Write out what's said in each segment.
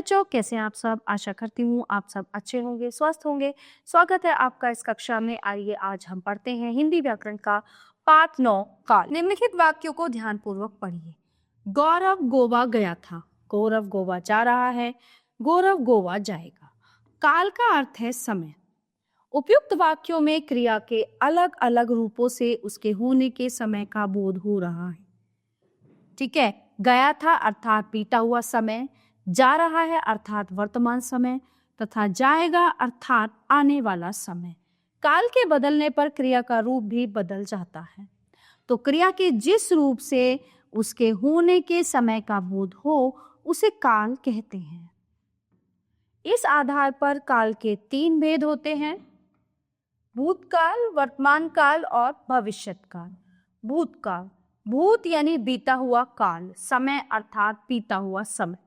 बच्चों, कैसे हैं आप सब। आशा करती हूँ आप सब अच्छे होंगे, स्वस्थ होंगे। स्वागत है आपका इस कक्षा में। आइए आज हम पढ़ते हैं हिंदी व्याकरण का पाठ 9 काल। निम्नलिखित वाक्यों को ध्यानपूर्वक पढ़िए। गौरव गोवा गया था, गौरव गोवा जा रहा है, गौरव गोवा जाएगा। काल का अर्थ है समय। उपयुक्त वाक्यों में क्रिया के अलग अलग रूपों से उसके होने के समय का बोध हो रहा है। ठीक है, गया था अर्थात बीता हुआ समय, जा रहा है अर्थात वर्तमान समय तथा जाएगा अर्थात आने वाला समय। काल के बदलने पर क्रिया का रूप भी बदल जाता है, तो क्रिया के जिस रूप से उसके होने के समय का बोध हो उसे काल कहते हैं। इस आधार पर काल के 3 भेद होते हैं: भूतकाल, वर्तमान काल और भविष्यत काल। भूतकाल, भूत यानी बीता हुआ काल, समय अर्थात बीता हुआ समय।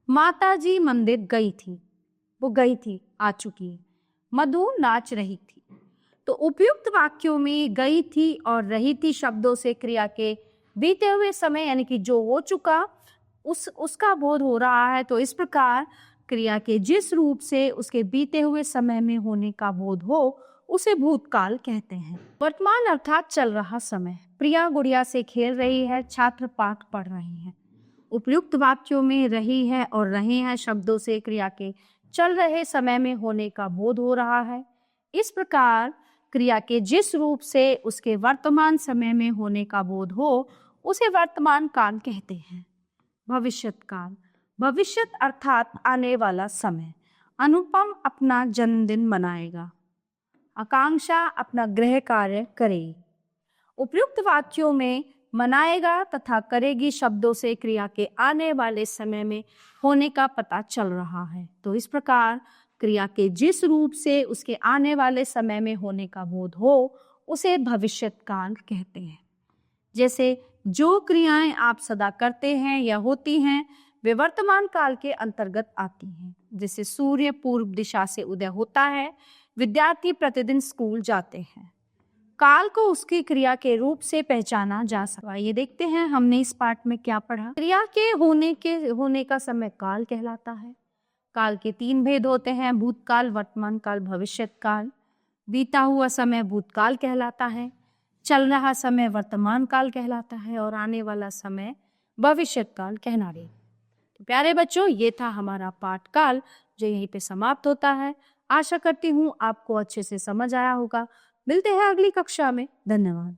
माता जी मंदिर गई थी, वो गई थी, आ चुकी है। मधु नाच रही थी। तो उपयुक्त वाक्यों में गई थी और रही थी शब्दों से क्रिया के बीते हुए समय यानी कि जो हो चुका उसका बोध हो रहा है। तो इस प्रकार क्रिया के जिस रूप से उसके बीते हुए समय में होने का बोध हो उसे भूतकाल कहते हैं। वर्तमान अर्थात चल रहा समय। प्रिया गुड़िया से खेल रही है, छात्र पाठ पढ़ रहे हैं। उपयुक्त वाक्यों में रही है और रहे हैं शब्दों से क्रिया के चल रहे समय में होने का बोध हो रहा है। इस प्रकार क्रिया के जिस रूप से उसके वर्तमान समय में होने का बोध हो उसे वर्तमान काल कहते हैं। भविष्यत काल, भविष्यत अर्थात आने वाला समय। अनुपम अपना जन्मदिन मनाएगा, आकांक्षा अपना गृह कार्य करेगी। उपयुक्त वाक्यों में मनाएगा तथा करेगी शब्दों से क्रिया के आने वाले समय में होने का पता चल रहा है। तो इस प्रकार क्रिया के जिस रूप से उसके आने वाले समय में होने का बोध हो उसे भविष्यत काल कहते हैं। जैसे जो क्रियाएं आप सदा करते हैं या होती हैं वे वर्तमान काल के अंतर्गत आती हैं। जैसे सूर्य पूर्व दिशा से उदय होता है, विद्यार्थी प्रतिदिन स्कूल जाते हैं। काल को उसकी क्रिया के रूप से पहचाना जा सकता है। ये देखते हैं हमने इस पाठ में क्या पढ़ा। क्रिया के होने का समय काल कहलाता है। काल के 3 भेद होते हैं: भूतकाल, वर्तमान काल, भविष्यत काल। बीता हुआ समय भूतकाल कहलाता है, चल रहा समय वर्तमान काल कहलाता है और आने वाला समय भविष्यत काल कहलाता। तो प्यारे बच्चों, ये था हमारा पाठ काल जो यहीं पे समाप्त होता है। आशा करती हूँ आपको अच्छे से समझ आया होगा। मिलते हैं अगली कक्षा में। धन्यवाद।